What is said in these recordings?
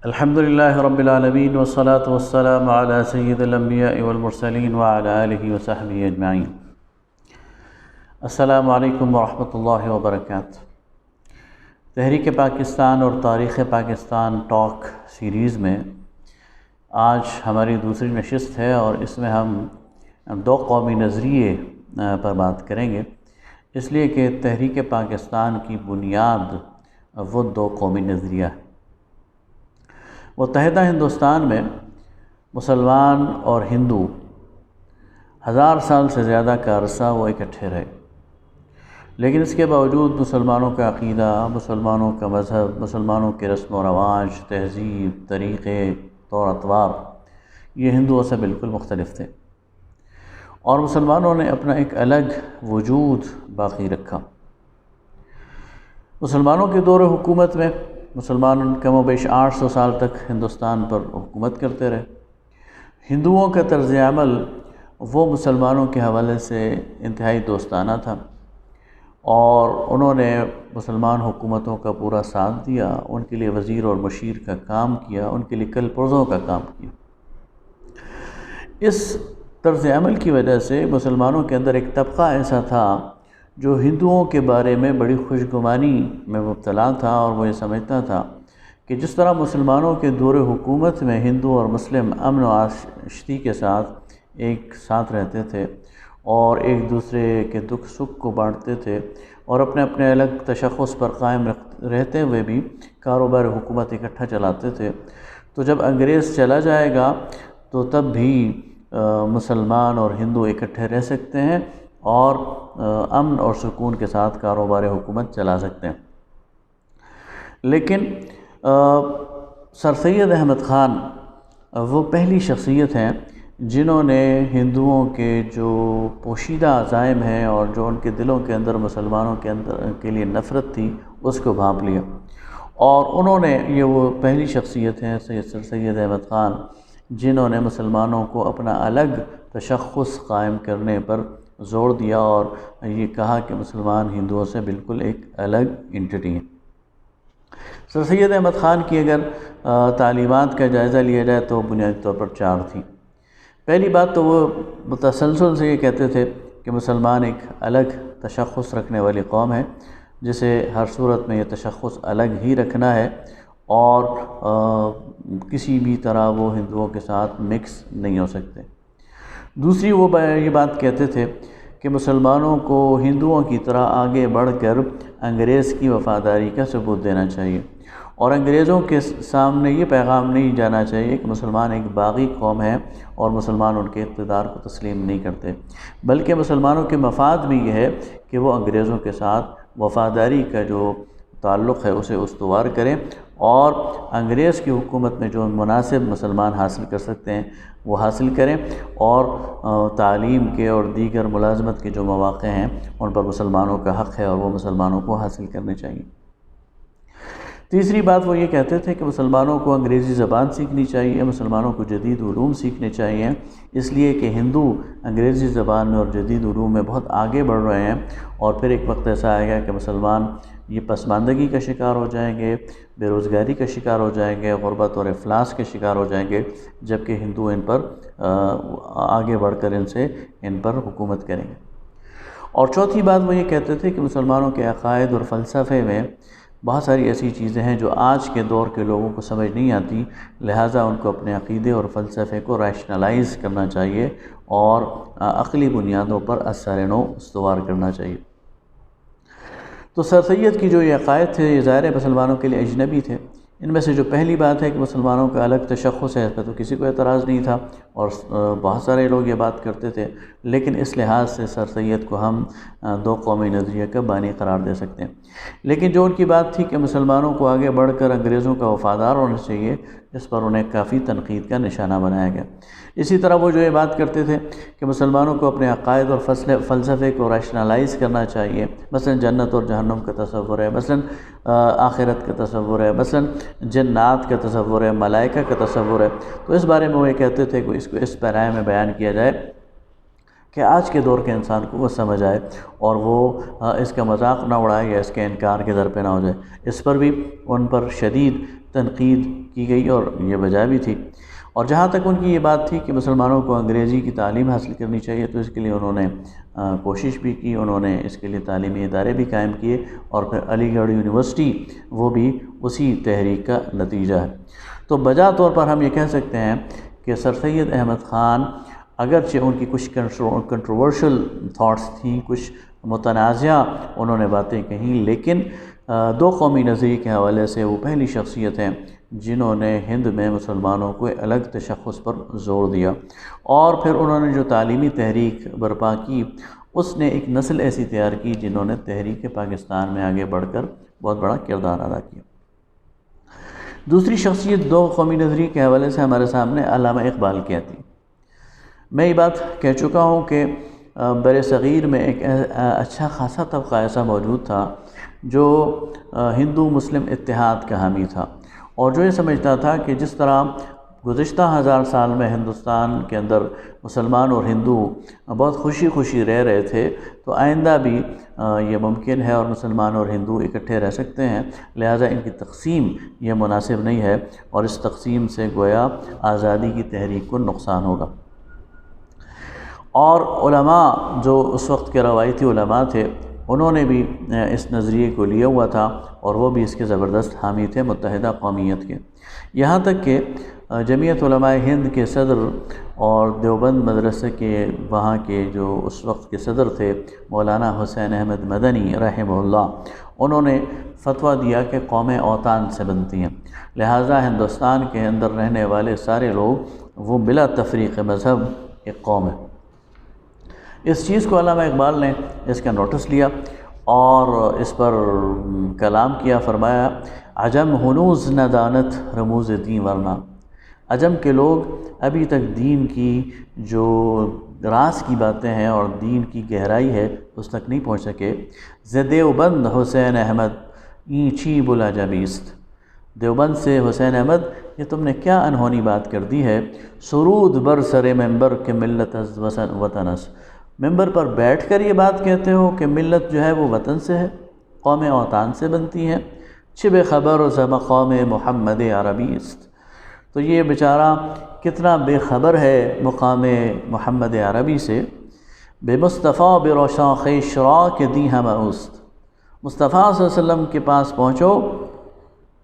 الحمد للہ رب العالمین والصلاة والسلام علی سید الانبیاء والمرسلین وعلی آلہ وصحبہ اجمعین۔ السلام علیکم ورحمۃ اللہ وبرکاتہ۔ تحریک پاکستان اور تاریخ پاکستان ٹاک سیریز میں آج ہماری دوسری نشست ہے اور اس میں ہم دو قومی نظریے پر بات کریں گے، اس لیے کہ تحریک پاکستان کی بنیاد وہ دو قومی نظریہ ہے۔ متحدہ ہندوستان میں مسلمان اور ہندو 1000 سال سے زیادہ کا عرصہ وہ اکٹھے رہے، لیکن اس کے باوجود مسلمانوں کا عقیدہ، مسلمانوں کا مذہب، مسلمانوں کے رسم و رواج، تہذیب، طریقے، طور اطوار یہ ہندوؤں سے بالکل مختلف تھے، اور مسلمانوں نے اپنا ایک الگ وجود باقی رکھا۔ مسلمانوں کے دور حکومت میں مسلمان کم و بیش 800 سال تک ہندوستان پر حکومت کرتے رہے۔ ہندوؤں کا طرز عمل وہ مسلمانوں کے حوالے سے انتہائی دوستانہ تھا، اور انہوں نے مسلمان حکومتوں کا پورا ساتھ دیا، ان کے لیے وزیر اور مشیر کا کام کیا، ان کے لیے کل پرزوں کا کام کیا۔ اس طرز عمل کی وجہ سے مسلمانوں کے اندر ایک طبقہ ایسا تھا جو ہندوؤں کے بارے میں بڑی خوشگمانی میں مبتلا تھا، اور وہ یہ سمجھتا تھا کہ جس طرح مسلمانوں کے دور حکومت میں ہندو اور مسلم امن و آشتی کے ساتھ ایک ساتھ رہتے تھے اور ایک دوسرے کے دکھ سکھ کو بانٹتے تھے، اور اپنے اپنے الگ تشخص پر قائم رہتے ہوئے بھی کاروبار حکومت اکٹھا چلاتے تھے، تو جب انگریز چلا جائے گا تو تب بھی مسلمان اور ہندو اکٹھے رہ سکتے ہیں اور امن اور سکون کے ساتھ کاروبار حکومت چلا سکتے ہیں۔ لیکن سر سید احمد خان وہ پہلی شخصیت ہیں جنہوں نے ہندوؤں کے جو پوشیدہ عزائم ہیں اور جو ان کے دلوں کے اندر مسلمانوں کے لیے نفرت تھی اس کو بھانپ لیا، اور انہوں نے وہ پہلی شخصیت ہیں سر سید احمد خان جنہوں نے مسلمانوں کو اپنا الگ تشخص قائم کرنے پر زور دیا اور یہ کہا کہ مسلمان ہندوؤں سے بالکل ایک الگ انٹیٹی ہیں۔ سر سید احمد خان کی اگر تعلیمات کا جائزہ لیا جائے تو بنیادی طور پر 4 تھیں۔ پہلی بات تو وہ متسلسل سے یہ کہتے تھے کہ مسلمان ایک الگ تشخص رکھنے والی قوم ہے، جسے ہر صورت میں یہ تشخص الگ ہی رکھنا ہے، اور کسی بھی طرح وہ ہندوؤں کے ساتھ مکس نہیں ہو سکتے۔ دوسری وہ یہ بات کہتے تھے کہ مسلمانوں کو ہندوؤں کی طرح آگے بڑھ کر انگریز کی وفاداری کا ثبوت دینا چاہیے، اور انگریزوں کے سامنے یہ پیغام نہیں جانا چاہیے کہ مسلمان ایک باغی قوم ہے اور مسلمان ان کے اقتدار کو تسلیم نہیں کرتے، بلکہ مسلمانوں کے مفاد بھی یہ ہے کہ وہ انگریزوں کے ساتھ وفاداری کا جو تعلق ہے اسے استوار کریں، اور انگریز کی حکومت میں جو مناسب مسلمان حاصل کر سکتے ہیں وہ حاصل کریں، اور تعلیم کے اور دیگر ملازمت کے جو مواقع ہیں ان پر مسلمانوں کا حق ہے اور وہ مسلمانوں کو حاصل کرنے چاہیے۔ تیسری بات وہ یہ کہتے تھے کہ مسلمانوں کو انگریزی زبان سیکھنی چاہیے، مسلمانوں کو جدید علوم سیکھنے چاہیے، اس لیے کہ ہندو انگریزی زبان میں اور جدید علوم میں بہت آگے بڑھ رہے ہیں، اور پھر ایک وقت ایسا آئے گا کہ مسلمان یہ پسماندگی کا شکار ہو جائیں گے، بے روزگاری کا شکار ہو جائیں گے، غربت اور افلاس کے شکار ہو جائیں گے، جبکہ ہندو ان پر آگے بڑھ کر ان پر حکومت کریں گے۔ اور چوتھی بات وہ یہ کہتے تھے کہ مسلمانوں کے عقائد اور فلسفے میں بہت ساری ایسی چیزیں ہیں جو آج کے دور کے لوگوں کو سمجھ نہیں آتی، لہٰذا ان کو اپنے عقیدے اور فلسفے کو ریشنلائز کرنا چاہیے اور عقلی بنیادوں پر اثر نو استوار کرنا چاہیے۔ تو سر سید کی جو یہ عقائد تھے یہ ظاہر مسلمانوں کے لیے اجنبی تھے۔ ان میں سے جو پہلی بات ہے کہ مسلمانوں کا الگ تشخص ہے، اس پہ تو کسی کو اعتراض نہیں تھا، اور بہت سارے لوگ یہ بات کرتے تھے، لیکن اس لحاظ سے سر سید کو ہم دو قومی نظریے کا بانی قرار دے سکتے ہیں۔ لیکن جو ان کی بات تھی کہ مسلمانوں کو آگے بڑھ کر انگریزوں کا وفادار ہونا چاہیے، اس پر انہیں کافی تنقید کا نشانہ بنایا گیا۔ اسی طرح وہ جو یہ بات کرتے تھے کہ مسلمانوں کو اپنے عقائد اور فلسفے کو ریشنلائز کرنا چاہیے، مثلا جنت اور جہنم کا تصور ہے، مثلا آخرت کا تصور ہے، مثلا جنات کا تصور ہے، ملائکہ کا تصور ہے، تو اس بارے میں وہ یہ کہتے تھے کہ اس کو اس پیرائے میں بیان کیا جائے کہ آج کے دور کے انسان کو وہ سمجھ آئے اور وہ اس کا مذاق نہ اڑائے یا اس کے انکار کے در پہ نہ ہو جائے۔ اس پر بھی ان پر شدید تنقید کی گئی اور یہ وجہ بھی تھی۔ اور جہاں تک ان کی یہ بات تھی کہ مسلمانوں کو انگریزی کی تعلیم حاصل کرنی چاہیے، تو اس کے لیے انہوں نے کوشش بھی کی، انہوں نے اس کے لیے تعلیمی ادارے بھی قائم کیے، اور پھر علی گڑھ یونیورسٹی وہ بھی اسی تحریک کا نتیجہ ہے۔ تو بجا طور پر ہم یہ کہہ سکتے ہیں کہ سر سید احمد خان اگرچہ ان کی کچھ کنٹروورشل تھاٹس تھیں، کچھ متنازعہ انہوں نے باتیں کہیں، لیکن دو قومی نظریے کے حوالے سے وہ پہلی شخصیت ہیں جنہوں نے ہند میں مسلمانوں کو الگ تشخص پر زور دیا، اور پھر انہوں نے جو تعلیمی تحریک برپا کی، اس نے ایک نسل ایسی تیار کی جنہوں نے تحریک پاکستان میں آگے بڑھ کر بہت بڑا کردار ادا کیا۔ دوسری شخصیت دو قومی نظریے کے حوالے سے ہمارے سامنے علامہ اقبال کی آتی ہے۔ میں یہ بات کہہ چکا ہوں کہ بر صغیر میں ایک اچھا خاصا طبقہ ایسا موجود تھا جو ہندو مسلم اتحاد کا حامی تھا، اور جو یہ سمجھتا تھا کہ جس طرح گزشتہ 1000 سال میں ہندوستان کے اندر مسلمان اور ہندو بہت خوشی خوشی رہ رہے تھے، تو آئندہ بھی یہ ممکن ہے اور مسلمان اور ہندو اکٹھے رہ سکتے ہیں، لہٰذا ان کی تقسیم یہ مناسب نہیں ہے، اور اس تقسیم سے گویا آزادی کی تحریک کو نقصان ہوگا۔ اور علماء جو اس وقت کے روایتی علماء تھے، انہوں نے بھی اس نظریے کو لیا ہوا تھا، اور وہ بھی اس کے زبردست حامی تھے متحدہ قومیت کے۔ یہاں تک کہ جمعیت علماء ہند کے صدر اور دیوبند مدرسے کے وہاں کے جو اس وقت کے صدر تھے مولانا حسین احمد مدنی رحمہ اللہ، انہوں نے فتویٰ دیا کہ قومیں اوطان سے بنتی ہیں، لہٰذا ہندوستان کے اندر رہنے والے سارے لوگ وہ بلا تفریق مذہب ایک قوم ہے۔ اس چیز کو علامہ اقبال نے اس کا نوٹس لیا اور اس پر کلام کیا، فرمایا عجم ہنوز نہ دانت رموز دین ورنہ، عجم کے لوگ ابھی تک دین کی جو راز کی باتیں ہیں اور دین کی گہرائی ہے اس تک نہیں پہنچ سکے۔ ز دیوبند حسین احمد این چی بلا جبیست، دیوبند سے حسین احمد یہ تم نے کیا انہونی بات کر دی ہے۔ سرود بر سر ممبر کے ملت از وطنس، ممبر پر بیٹھ کر یہ بات کہتے ہو کہ ملت جو ہے وہ وطن سے ہے، قوم اوطان سے بنتی ہیں۔ چھ بے خبر و ز مقام محمد عربی است، تو یہ بیچارہ کتنا بے خبر ہے مقام محمد عربی سے۔ بے مصطفیٰ بے روشاں خیشرا کے دیں ہم اوست، مصطفیٰ صلی اللہ علیہ وسلم کے پاس پہنچو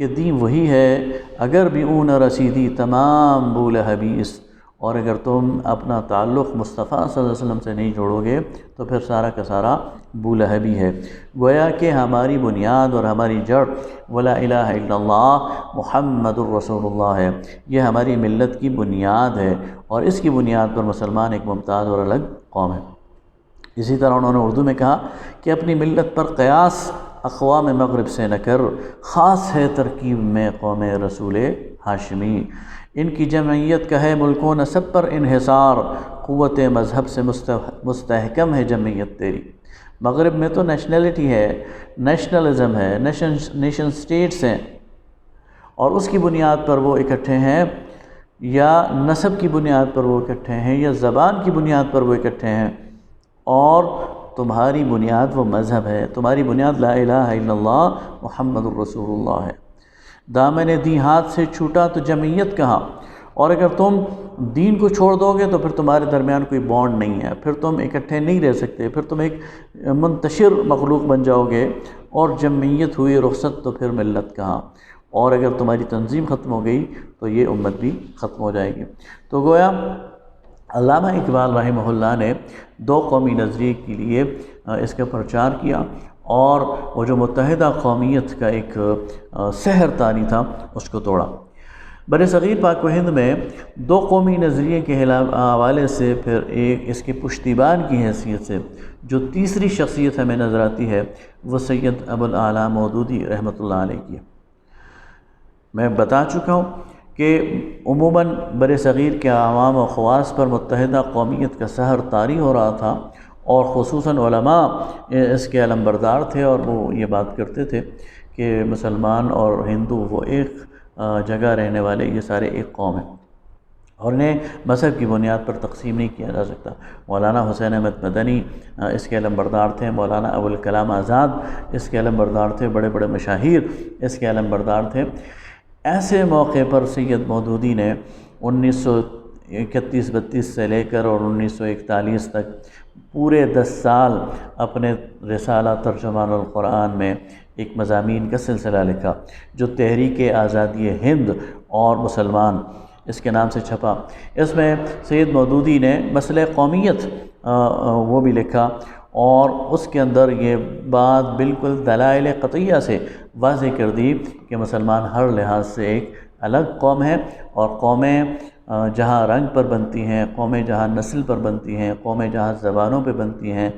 کہ دین وہی ہے، اگر بھی اون رسیدی تمام بولہبی است، اور اگر تم اپنا تعلق مصطفیٰ صلی اللہ علیہ وسلم سے نہیں جوڑو گے تو پھر سارا کا سارا بولہبی ہے۔ گویا کہ ہماری بنیاد اور ہماری جڑ ولا الہ الا اللہ محمد الرسول اللہ ہے، یہ ہماری ملت کی بنیاد ہے، اور اس کی بنیاد پر مسلمان ایک ممتاز اور الگ قوم ہے۔ اسی طرح انہوں نے اردو میں کہا کہ اپنی ملت پر قیاس اقوام مغرب سے نہ کر، خاص ہے ترکیب میں قوم رسول ہاشمی، ان کی جمعیت کا ہے ملک و نسب پر انحصار، قوت مذہب سے مستحکم ہے جمعیت تیری۔ مغرب میں تو نیشنلٹی ہے، نیشنلزم ہے، نیشن سٹیٹس ہیں، اور اس کی بنیاد پر وہ اکٹھے ہیں، یا نسب کی بنیاد پر وہ اکٹھے ہیں، یا زبان کی بنیاد پر وہ اکٹھے ہیں، اور تمہاری بنیاد وہ مذہب ہے، تمہاری بنیاد لا الہ الا اللہ محمد الرسول اللہ ہے۔ دامن دین ہاتھ سے چھوٹا تو جمعیت کہاں، اور اگر تم دین کو چھوڑ دو گے تو پھر تمہارے درمیان کوئی بانڈ نہیں ہے، پھر تم اکٹھے نہیں رہ سکتے، پھر تم ایک منتشر مخلوق بن جاؤ گے، اور جمعیت ہوئی رخصت تو پھر ملت کہاں، اور اگر تمہاری تنظیم ختم ہو گئی تو یہ امت بھی ختم ہو جائے گی۔ تو گویا علامہ اقبال رحمہ اللہ نے دو قومی نظریے کے لیے اس کا پرچار کیا، اور وہ جو متحدہ قومیت کا ایک سحر تانی تھا اس کو توڑا۔ بر صغیر پاک و ہند میں دو قومی نظریے کے حوالے سے پھر ایک اس کے پشتیبان کی حیثیت سے جو تیسری شخصیت ہمیں نظر آتی ہے وہ سید ابو الاعلیٰ مودودی رحمۃ اللہ علیہ کی ہے۔ میں بتا چکا ہوں کہ عموماً بر صغیر کے عوام و خواص پر متحدہ قومیت کا سحر طاری ہو رہا تھا، اور خصوصاً علماء اس کے علمبردار تھے، اور وہ یہ بات کرتے تھے کہ مسلمان اور ہندو وہ ایک جگہ رہنے والے یہ سارے ایک قوم ہیں، اور انہیں مذہب کی بنیاد پر تقسیم نہیں کیا جا سکتا۔ مولانا حسین احمد مدنی اس کے علمبردار تھے، مولانا ابوالکلام آزاد اس کے علمبردار تھے، بڑے بڑے مشاہیر اس کے علمبردار تھے۔ ایسے موقع پر سید مودودی نے 1931-32 سے لے کر اور 1941 تک پورے 10 سال اپنے رسالہ ترجمان القرآن میں ایک مضامین کا سلسلہ لکھا جو تحریک آزادی ہند اور مسلمان اس کے نام سے چھپا۔ اس میں سید مودودی نے مسئلہ قومیت وہ بھی لکھا، اور اس کے اندر یہ بات بالکل دلائل قطعیہ سے واضح کر دی کہ مسلمان ہر لحاظ سے ایک الگ قوم ہے، اور قومیں جہاں رنگ پر بنتی ہیں، قومیں جہاں نسل پر بنتی ہیں، قومیں جہاں زبانوں پہ بنتی ہیں،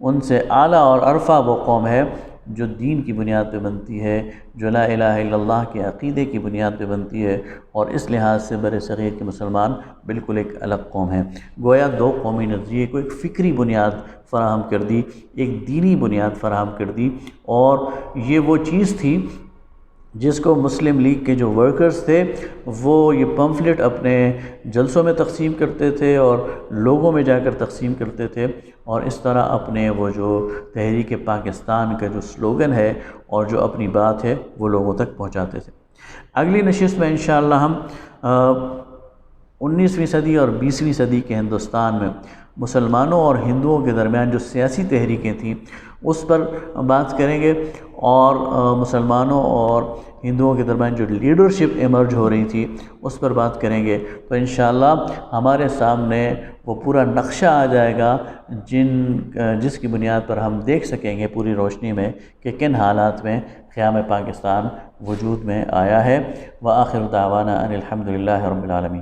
ان سے اعلیٰ اور ارفع وہ قوم ہے جو دین کی بنیاد پہ بنتی ہے، جو لا الہ الا اللہ کے عقیدے کی بنیاد پہ بنتی ہے، اور اس لحاظ سے بر صغیر کے مسلمان بالکل ایک الگ قوم ہے۔ گویا دو قومی نظریے کو ایک فکری بنیاد فراہم کر دی، ایک دینی بنیاد فراہم کر دی، اور یہ وہ چیز تھی جس کو مسلم لیگ کے جو ورکرز تھے وہ یہ پمفلٹ اپنے جلسوں میں تقسیم کرتے تھے اور لوگوں میں جا کر تقسیم کرتے تھے، اور اس طرح اپنے وہ جو تحریک پاکستان کا جو سلوگن ہے اور جو اپنی بات ہے وہ لوگوں تک پہنچاتے تھے۔ اگلی نشست میں انشاءاللہ ہم 19ویں صدی اور 20ویں صدی کے ہندوستان میں مسلمانوں اور ہندوؤں کے درمیان جو سیاسی تحریکیں تھیں اس پر بات کریں گے، اور مسلمانوں اور ہندوؤں کے درمیان جو لیڈرشپ ایمرج ہو رہی تھی اس پر بات کریں گے۔ تو انشاءاللہ ہمارے سامنے وہ پورا نقشہ آ جائے گا جس کی بنیاد پر ہم دیکھ سکیں گے پوری روشنی میں کہ کن حالات میں قیام پاکستان وجود میں آیا ہے۔ وآخر دعوانا ان الحمدللہ رب العالمین۔